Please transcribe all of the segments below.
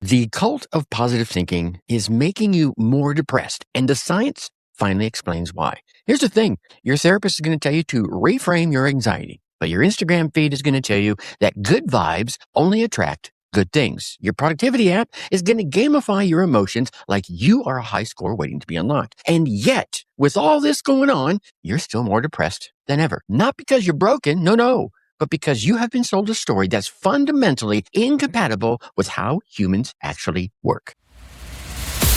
The cult of positive thinking is making you more depressed, and the science finally explains why. Here's the thing. Your therapist is going to tell you to reframe your anxiety, but your Instagram feed is going to tell you that good vibes only attract good things. Your productivity app is going to gamify your emotions like you are a high score waiting to be unlocked. And yet, with all this going on, you're still more depressed than ever. Not because you're broken. No. But because you have been sold a story that's fundamentally incompatible with how humans actually work.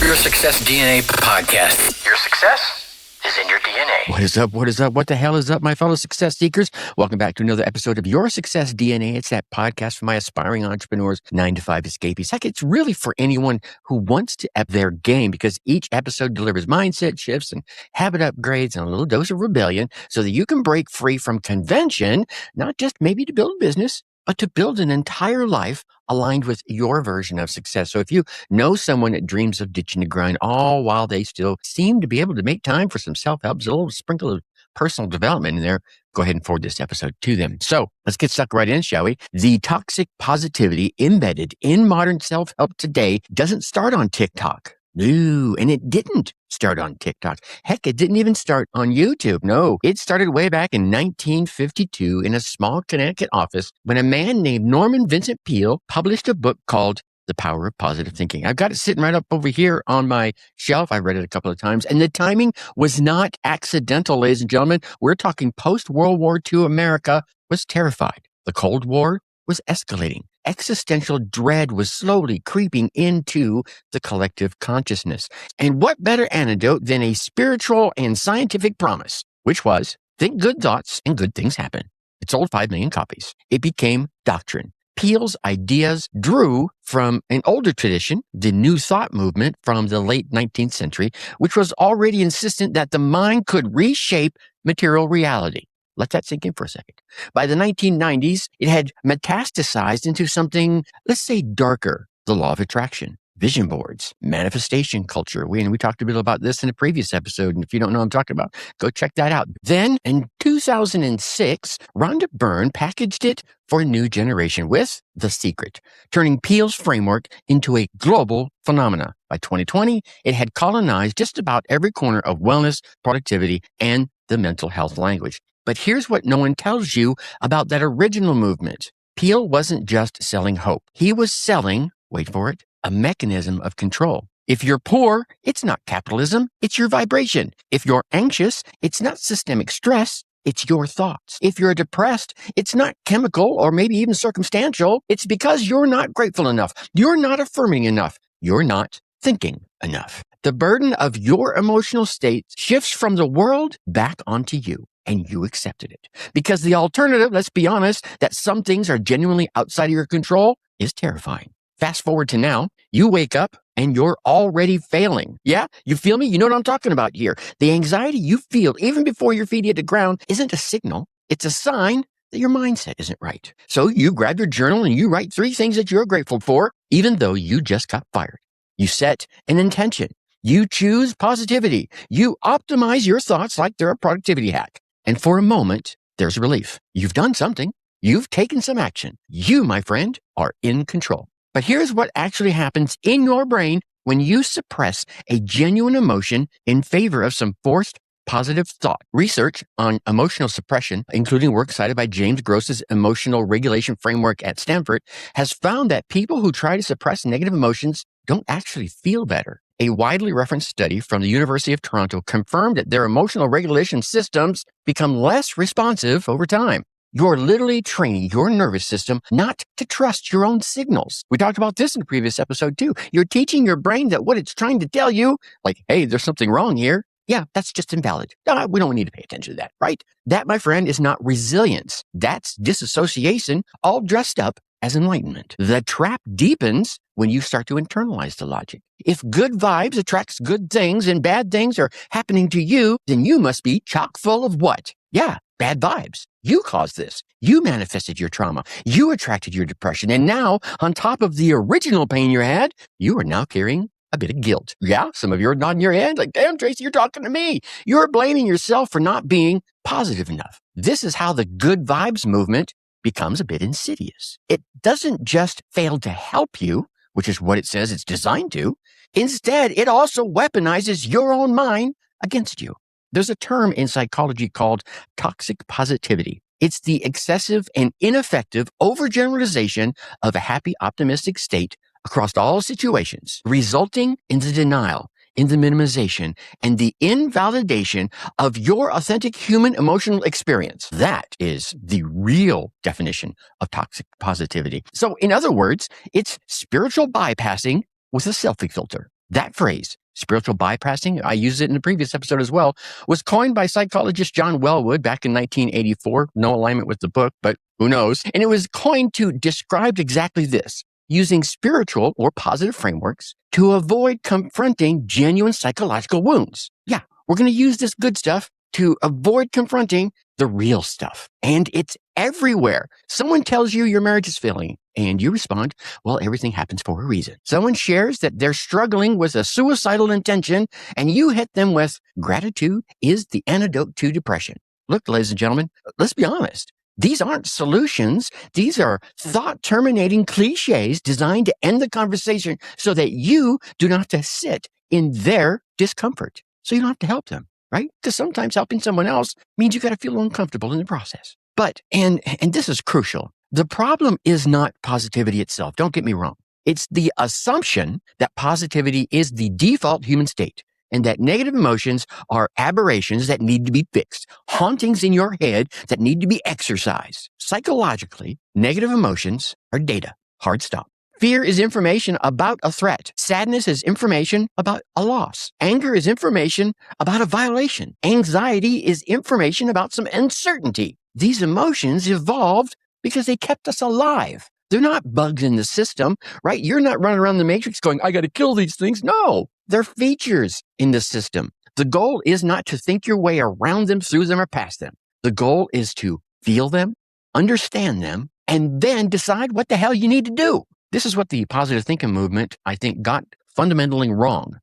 Your Success DNA podcast. Your success is in your DNA. What is up? What is up? What the hell is up, my fellow success seekers? Welcome back to another episode of Your Success DNA. It's that podcast for my aspiring entrepreneurs, 9-to-5 escapees. Heck, it's really for anyone who wants to up their game because each episode delivers mindset shifts and habit upgrades and a little dose of rebellion so that you can break free from convention, not just maybe to build a business, but to build an entire life aligned with your version of success. So if you know someone that dreams of ditching the grind all while they still seem to be able to make time for some self-help, a little sprinkle of personal development in there, go ahead and forward this episode to them. So let's get stuck right in, shall we? The toxic positivity embedded in modern self-help today doesn't start on TikTok. No, and it didn't start on TikTok. Heck, it didn't even start on YouTube. No, it started way back in 1952 in a small Connecticut office when a man named Norman Vincent Peale published a book called The Power of Positive Thinking. I've got it sitting right up over here on my shelf. I read it a couple of times, and the timing was not accidental, ladies and gentlemen. We're talking post-World War II America was terrified. The Cold War was escalating. Existential dread was slowly creeping into the collective consciousness. And what better antidote than a spiritual and scientific promise, which was, think good thoughts and good things happen. It sold 5 million copies. It became doctrine. Peale's ideas drew from an older tradition, the New Thought movement from the late 19th century, which was already insistent that the mind could reshape material reality. Let that sink in for a second. By the 1990s, it had metastasized into something, let's say, darker. The law of attraction, vision boards, manifestation culture. We talked a bit about this in a previous episode, and if you don't know what I'm talking about, go check that out. Then, in 2006, Rhonda Byrne packaged it for a new generation with The Secret, turning Peale's framework into a global phenomena. By 2020, it had colonized just about every corner of wellness, productivity, and the mental health language. But here's what no one tells you about that original movement. Peale wasn't just selling hope. He was selling, wait for it, a mechanism of control. If you're poor, it's not capitalism, it's your vibration. If you're anxious, it's not systemic stress, it's your thoughts. If you're depressed, it's not chemical or maybe even circumstantial. It's because you're not grateful enough. You're not affirming enough. You're not thinking enough. The burden of your emotional state shifts from the world back onto you. And you accepted it. Because the alternative, let's be honest, that some things are genuinely outside of your control is terrifying. Fast forward to now, you wake up and you're already failing. Yeah, you feel me? You know what I'm talking about here. The anxiety you feel even before your feet hit the ground isn't a signal. It's a sign that your mindset isn't right. So you grab your journal and you write 3 things that you're grateful for, even though you just got fired. You set an intention. You choose positivity. You optimize your thoughts like they're a productivity hack. And for a moment, there's relief. You've done something. You've taken some action. You, my friend, are in control. But here's what actually happens in your brain when you suppress a genuine emotion in favor of some forced positive thought. Research on emotional suppression, including work cited by James Gross's emotional regulation framework at Stanford, has found that people who try to suppress negative emotions don't actually feel better. A widely referenced study from the University of Toronto confirmed that their emotional regulation systems become less responsive over time. You're literally training your nervous system not to trust your own signals. We talked about this in a previous episode too. You're teaching your brain that what it's trying to tell you, like, hey, there's something wrong here. Yeah, that's just invalid. We don't need to pay attention to that, right? That, my friend, is not resilience. That's disassociation, all dressed up as enlightenment. The trap deepens when you start to internalize the logic. If good vibes attracts good things and bad things are happening to you, then you must be chock full of what? Yeah, bad vibes. You caused this. You manifested your trauma. You attracted your depression. And now, on top of the original pain you had, you are now carrying a bit of guilt. Yeah, some of you are nodding your head like, damn, Tracy, you're talking to me. You're blaming yourself for not being positive enough. This is how the good vibes movement becomes a bit insidious. It doesn't just fail to help you, which is what it says it's designed to. Instead, it also weaponizes your own mind against you. There's a term in psychology called toxic positivity. It's the excessive and ineffective overgeneralization of a happy, optimistic state across all situations, resulting in the denial, in the minimization, and the invalidation of your authentic human emotional experience. That is the real definition of toxic positivity. So, in other words, it's spiritual bypassing with a selfie filter. That phrase, spiritual bypassing, I used it in the previous episode as well, was coined by psychologist John Wellwood back in 1984. No alignment with the book, but who knows? And it was coined to describe exactly this: using spiritual or positive frameworks to avoid confronting genuine psychological wounds. Yeah, we're going to use this good stuff to avoid confronting the real stuff. And it's everywhere. Someone tells you your marriage is failing, and you respond, well, everything happens for a reason. Someone shares that they're struggling with a suicidal intention, and you hit them with, gratitude is the antidote to depression. Look, ladies and gentlemen, let's be honest. These aren't solutions. These are thought-terminating cliches designed to end the conversation so that you do not have to sit in their discomfort. So you don't have to help them, right? Because sometimes helping someone else means you got to feel uncomfortable in the process. But, and this is crucial, the problem is not positivity itself. Don't get me wrong. It's the assumption that positivity is the default human state, and that negative emotions are aberrations that need to be fixed, hauntings in your head that need to be exercised. Psychologically, negative emotions are data. Hard stop. Fear is information about a threat. Sadness is information about a loss. Anger is information about a violation. Anxiety is information about some uncertainty. These emotions evolved because they kept us alive. They're not bugs in the system, right? You're not running around the matrix going, I got to kill these things. No, they're features in the system. The goal is not to think your way around them, through them, or past them. The goal is to feel them, understand them, and then decide what the hell you need to do. This is what the positive thinking movement, I think, got fundamentally wrong.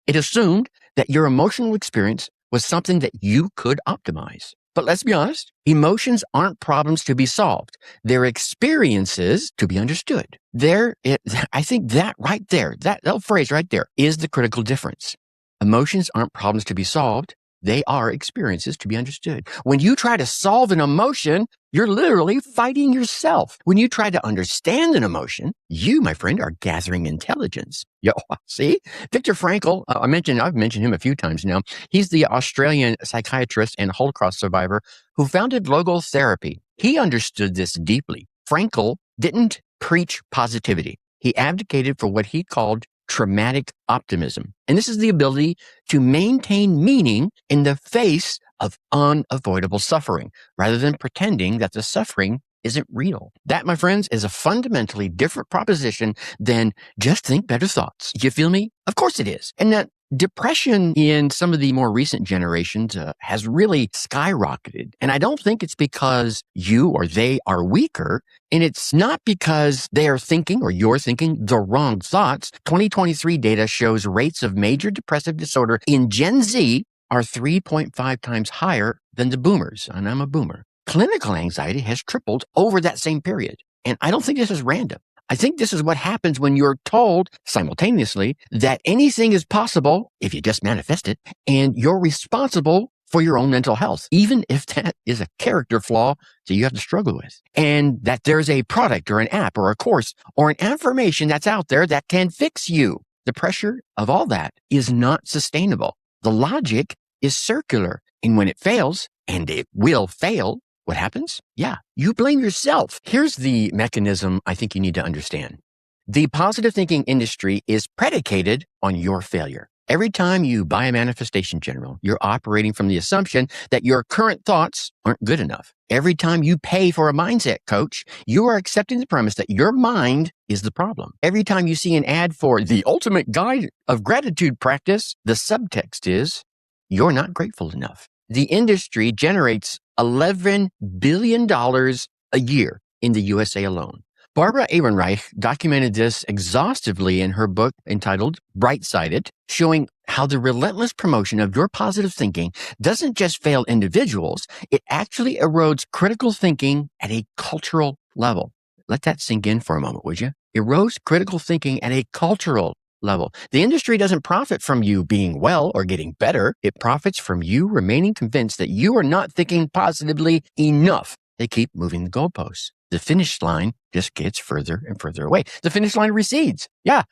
It assumed that your emotional experience was something that you could optimize. But let's be honest, emotions aren't problems to be solved. They're experiences to be understood. I think that right there, that little phrase right there is the critical difference. Emotions aren't problems to be solved. They are experiences to be understood. When you try to solve an emotion, you're literally fighting yourself. When you try to understand an emotion, you, my friend, are gathering intelligence. Yo, see? Viktor Frankl, I've mentioned him a few times now. He's the Australian psychiatrist and Holocaust survivor who founded logotherapy. He understood this deeply. Frankl didn't preach positivity. He advocated for what he called traumatic optimism. And this is the ability to maintain meaning in the face of unavoidable suffering, rather than pretending that the suffering isn't real. That, my friends, is a fundamentally different proposition than just think better thoughts. You feel me? Of course it is. And that depression in some of the more recent generations has really skyrocketed. And I don't think it's because you or they are weaker. And it's not because they are thinking or you're thinking the wrong thoughts. 2023 data shows rates of major depressive disorder in Gen Z are 3.5 times higher than the boomers. And I'm a boomer. Clinical anxiety has tripled over that same period. And I don't think this is random. I think this is what happens when you're told simultaneously that anything is possible if you just manifest it, and you're responsible for your own mental health, even if that is a character flaw that you have to struggle with. And that there's a product or an app or a course or an affirmation that's out there that can fix you. The pressure of all that is not sustainable. The logic is circular. And when it fails, and it will fail, what happens? Yeah, you blame yourself. Here's the mechanism I think you need to understand. The positive thinking industry is predicated on your failure. Every time you buy a manifestation journal, you're operating from the assumption that your current thoughts aren't good enough. Every time you pay for a mindset coach, you are accepting the premise that your mind is the problem. Every time you see an ad for the ultimate guide of gratitude practice, the subtext is, you're not grateful enough. The industry generates $11 billion a year in the USA alone. Barbara Ehrenreich documented this exhaustively in her book entitled Bright-Sided, showing how the relentless promotion of your positive thinking doesn't just fail individuals, it actually erodes critical thinking at a cultural level. Let that sink in for a moment, would you? Erodes critical thinking at a cultural level. The industry doesn't profit from you being well or getting better. It profits from you remaining convinced that you are not thinking positively enough. They keep moving the goalposts. The finish line just gets further and further away. The finish line recedes. Yeah.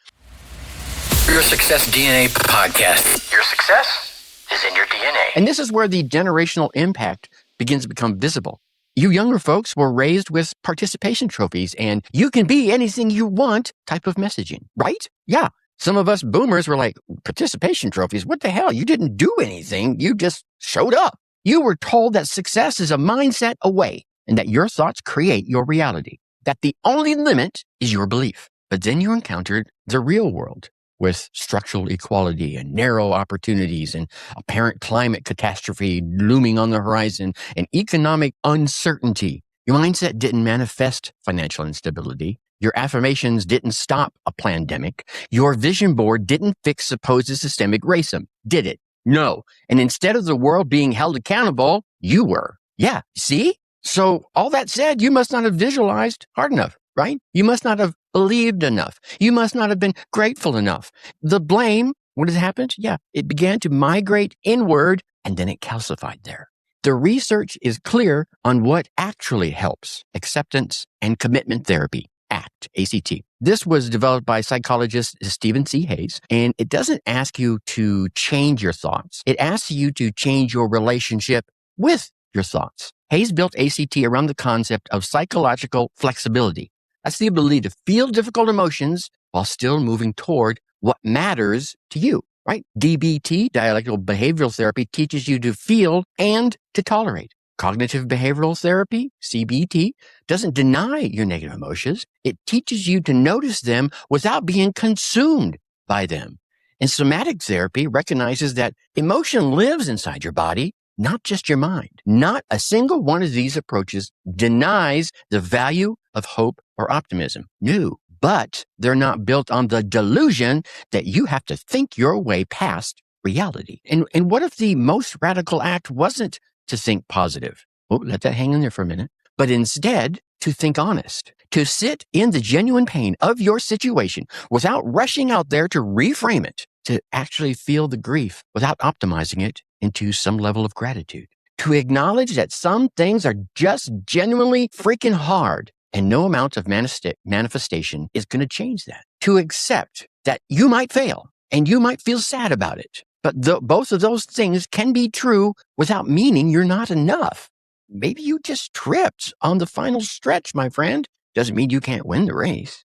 Your Success DNA podcast. Your success is in your DNA. And this is where the generational impact begins to become visible. You younger folks were raised with participation trophies and you can be anything you want type of messaging, right? Yeah. Some of us boomers were like, participation trophies? What the hell? You didn't do anything. You just showed up. You were told that success is a mindset away and that your thoughts create your reality, that the only limit is your belief. But then you encountered the real world with structural equality and narrow opportunities and apparent climate catastrophe looming on the horizon and economic uncertainty. Your mindset didn't manifest financial instability. Your affirmations didn't stop a pandemic. Your vision board didn't fix supposed systemic racism, did it? No. And instead of the world being held accountable, you were. Yeah. See? So all that said, you must not have visualized hard enough, right? You must not have believed enough. You must not have been grateful enough. The blame, what has happened? Yeah, it began to migrate inward and then it calcified there. The research is clear on what actually helps: acceptance and commitment therapy. ACT. This was developed by psychologist Stephen C. Hayes, and it doesn't ask you to change your thoughts. It asks you to change your relationship with your thoughts. Hayes built ACT around the concept of psychological flexibility. That's the ability to feel difficult emotions while still moving toward what matters to you, right? DBT, dialectical behavioral therapy, teaches you to feel and to tolerate. Cognitive behavioral therapy, CBT, doesn't deny your negative emotions. It teaches you to notice them without being consumed by them. And somatic therapy recognizes that emotion lives inside your body, not just your mind. Not a single one of these approaches denies the value of hope or optimism. No, but they're not built on the delusion that you have to think your way past reality. And what if the most radical act wasn't to think positive? Oh, let that hang in there for a minute. But instead, to think honest, to sit in the genuine pain of your situation without rushing out there to reframe it, to actually feel the grief without optimizing it into some level of gratitude, to acknowledge that some things are just genuinely freaking hard and no amount of manifestation is going to change that, to accept that you might fail and you might feel sad about it. But both of those things can be true without meaning you're not enough. Maybe you just tripped on the final stretch, my friend. Doesn't mean you can't win the race.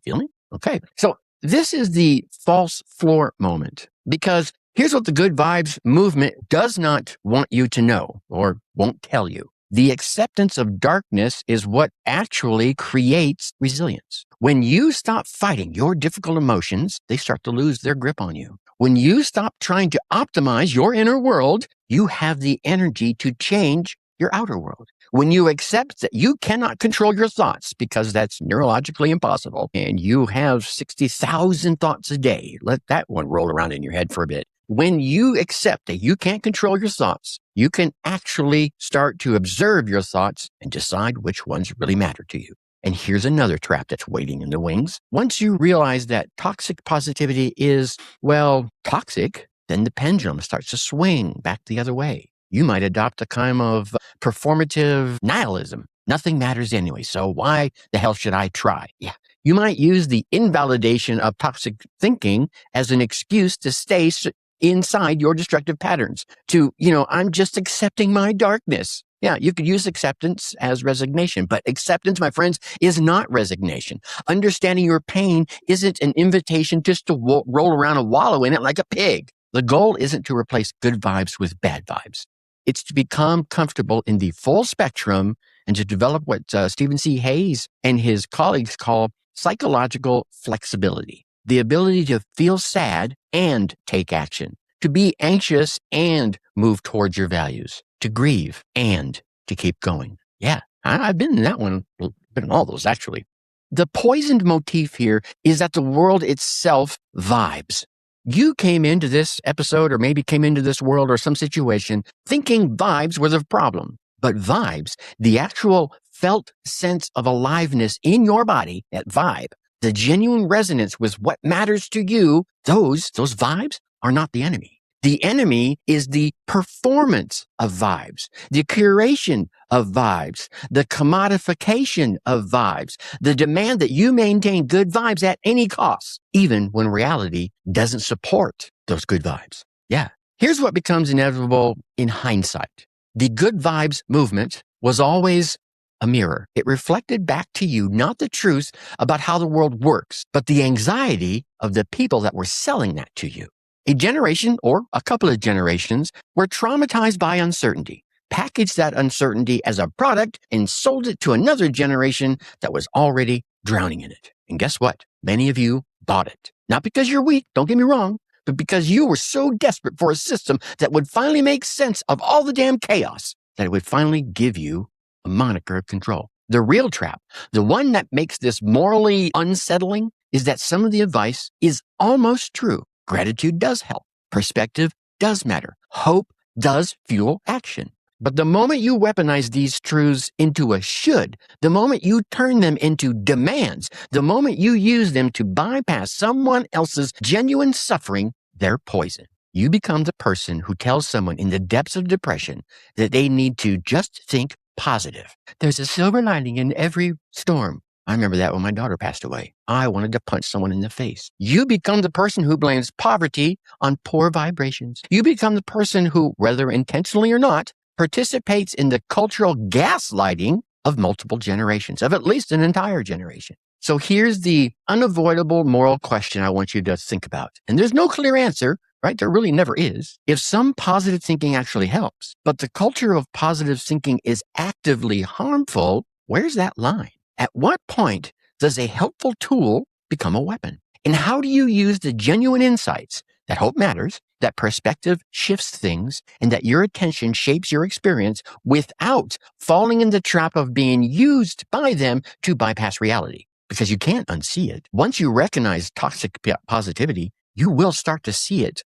Feel me? Okay. So this is the false floor moment, because here's what the good vibes movement does not want you to know or won't tell you. The acceptance of darkness is what actually creates resilience. When you stop fighting your difficult emotions, they start to lose their grip on you. When you stop trying to optimize your inner world, you have the energy to change your outer world. When you accept that you cannot control your thoughts because that's neurologically impossible, and you have 60,000 thoughts a day, let that one roll around in your head for a bit. When you accept that you can't control your thoughts, you can actually start to observe your thoughts and decide which ones really matter to you. And here's another trap that's waiting in the wings. Once you realize that toxic positivity is, well, toxic, then the pendulum starts to swing back the other way. You might adopt a kind of performative nihilism. Nothing matters anyway, so why the hell should I try? Yeah. You might use the invalidation of toxic thinking as an excuse to stay inside your destructive patterns. I'm just accepting my darkness. Yeah, you could use acceptance as resignation, but acceptance, my friends, is not resignation. Understanding your pain isn't an invitation just to roll around and wallow in it like a pig. The goal isn't to replace good vibes with bad vibes. It's to become comfortable in the full spectrum and to develop what Stephen C. Hayes and his colleagues call psychological flexibility. The ability to feel sad and take action, to be anxious and move towards your values, to grieve and to keep going. Yeah, I've been in that one, been in all those actually. The poisoned motif here is that the world itself vibes. You came into this episode or maybe came into this world or some situation thinking vibes were the problem. But vibes, the actual felt sense of aliveness in your body, that vibe, the genuine resonance with what matters to you, those vibes are not the enemy. The enemy is the performance of vibes, the curation of vibes, the commodification of vibes, the demand that you maintain good vibes at any cost, even when reality doesn't support those good vibes. Yeah. Here's what becomes inevitable in hindsight. The good vibes movement was always a mirror. It reflected back to you not the truth about how the world works, but the anxiety of the people that were selling that to you. A generation or a couple of generations were traumatized by uncertainty, packaged that uncertainty as a product and sold it to another generation that was already drowning in it. And guess what? Many of you bought it. Not because you're weak, don't get me wrong, but because you were so desperate for a system that would finally make sense of all the damn chaos, that it would finally give you a moniker of control. The real trap, the one that makes this morally unsettling, is that some of the advice is almost true. Gratitude does help. Perspective does matter. Hope does fuel action. But the moment you weaponize these truths into a should, the moment you turn them into demands, the moment you use them to bypass someone else's genuine suffering, they're poison. You become the person who tells someone in the depths of depression that they need to just think positive. There's a silver lining in every storm. I remember that when my daughter passed away. I wanted to punch someone in the face. You become the person who blames poverty on poor vibrations. You become the person who, whether intentionally or not, participates in the cultural gaslighting of multiple generations, of at least an entire generation. So here's the unavoidable moral question I want you to think about. And there's no clear answer, right? There really never is. If some positive thinking actually helps, but the culture of positive thinking is actively harmful, where's that line? At what point does a helpful tool become a weapon? And how do you use the genuine insights that hope matters, that perspective shifts things, and that your attention shapes your experience without falling in the trap of being used by them to bypass reality? Because you can't unsee it. Once you recognize toxic positivity, you will start to see it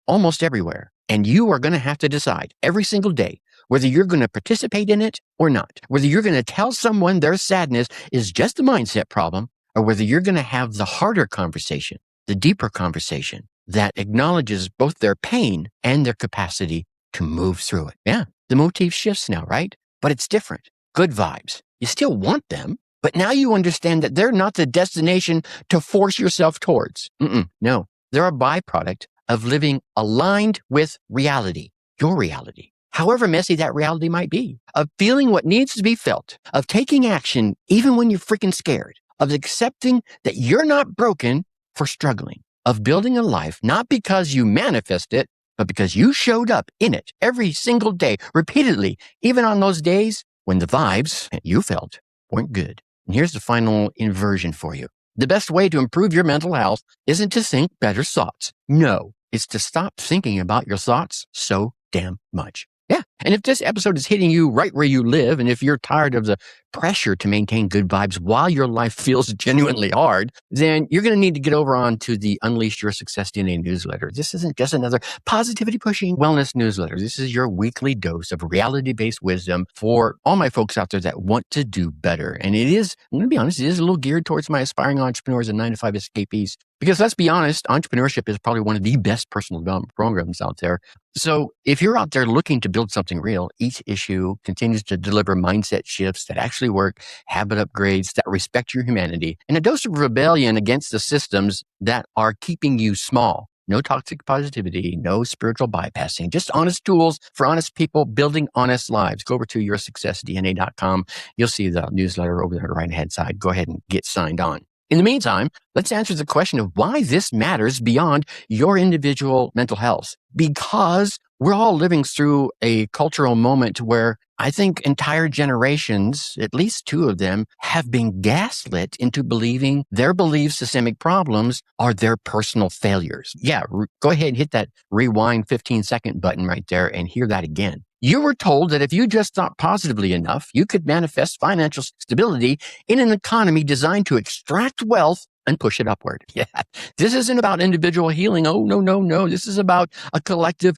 almost everywhere. And you are going to have to decide every single day whether you're going to participate in it or not, whether you're going to tell someone their sadness is just a mindset problem, or whether you're going to have the harder conversation, the deeper conversation that acknowledges both their pain and their capacity to move through it. Yeah, the motif shifts now, right? But it's different. Good vibes. You still want them, but now you understand that they're not the destination to force yourself towards. No, they're a byproduct of living aligned with reality, your reality. However messy that reality might be, of feeling what needs to be felt, of taking action even when you're freaking scared, of accepting that you're not broken for struggling, of building a life not because you manifest it, but because you showed up in it every single day, repeatedly, even on those days when the vibes you felt weren't good. And here's the final inversion for you. The best way to improve your mental health isn't to think better thoughts. No, it's to stop thinking about your thoughts so damn much. Yeah. And if this episode is hitting you right where you live, and if you're tired of the pressure to maintain good vibes while your life feels genuinely hard, then you're going to need to get over on to the Unleash Your Success DNA newsletter. This isn't just another positivity pushing wellness newsletter. This is your weekly dose of reality-based wisdom for all my folks out there that want to do better. And it is, I'm going to be honest, it is a little geared towards my aspiring entrepreneurs and 9-to-5 escapees. Because let's be honest, entrepreneurship is probably one of the best personal development programs out there. So if you're out there looking to build something real, each issue continues to deliver mindset shifts that actually work, habit upgrades that respect your humanity, and a dose of rebellion against the systems that are keeping you small. No toxic positivity, no spiritual bypassing, just honest tools for honest people building honest lives. Go over to yoursuccessdna.com. You'll see the newsletter over there on the right-hand side. Go ahead and get signed on. In the meantime, let's answer the question of why this matters beyond your individual mental health. Because we're all living through a cultural moment where I think entire generations, at least two of them, have been gaslit into believing their believed systemic problems are their personal failures. Yeah, go ahead and hit that rewind 15-second button right there and hear that again. You were told that if you just thought positively enough, you could manifest financial stability in an economy designed to extract wealth and push it upward. Yeah, this isn't about individual healing. Oh, no. This is about a collective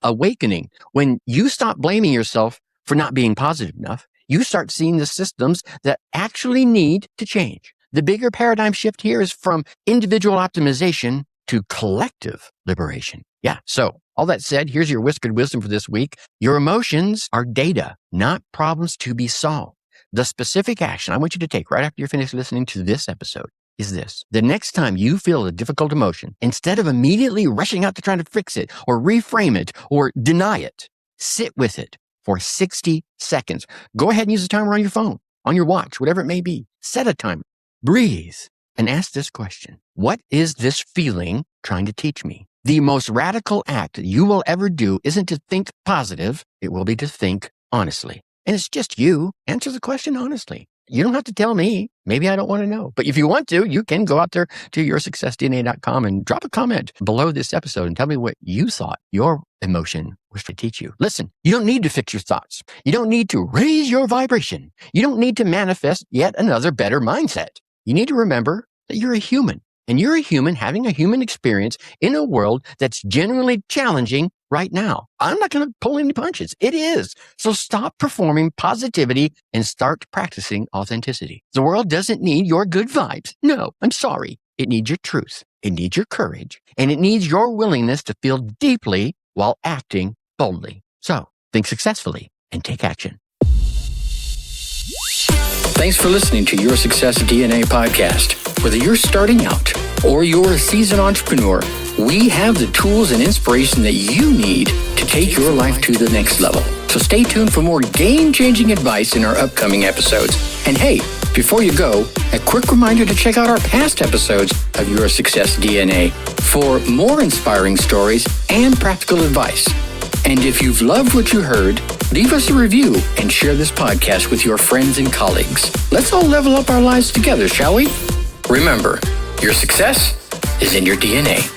awakening. When you stop blaming yourself for not being positive enough, you start seeing the systems that actually need to change. The bigger paradigm shift here is from individual optimization to collective liberation. Yeah. So all that said, here's your whispered wisdom for this week. Your emotions are data, not problems to be solved. The specific action I want you to take right after you're finished listening to this episode is this. The next time you feel a difficult emotion, instead of immediately rushing out to try to fix it or reframe it or deny it, sit with it for 60 seconds. Go ahead and use a timer on your phone, on your watch, whatever it may be. Set a timer. Breathe and ask this question. What is this feeling trying to teach me? The most radical act that you will ever do isn't to think positive. It will be to think honestly. And it's just you. Answer the question honestly. You don't have to tell me. Maybe I don't want to know. But if you want to, you can go out there to yoursuccessdna.com and drop a comment below this episode and tell me what you thought your emotion was to teach you. Listen, you don't need to fix your thoughts. You don't need to raise your vibration. You don't need to manifest yet another better mindset. You need to remember that you're a human. And you're a human having a human experience in a world that's genuinely challenging right now. I'm not going to pull any punches. It is. So stop performing positivity and start practicing authenticity. The world doesn't need your good vibes. No, I'm sorry. It needs your truth. It needs your courage. And it needs your willingness to feel deeply while acting boldly. So think successfully and take action. Thanks for listening to Your Success DNA podcast. Whether you're starting out or you're a seasoned entrepreneur, we have the tools and inspiration that you need to take your life to the next level. So stay tuned for more game-changing advice in our upcoming episodes. And hey, before you go, a quick reminder to check out our past episodes of Your Success DNA for more inspiring stories and practical advice. And if you've loved what you heard, leave us a review and share this podcast with your friends and colleagues. Let's all level up our lives together, shall we? Remember, your success is in your DNA.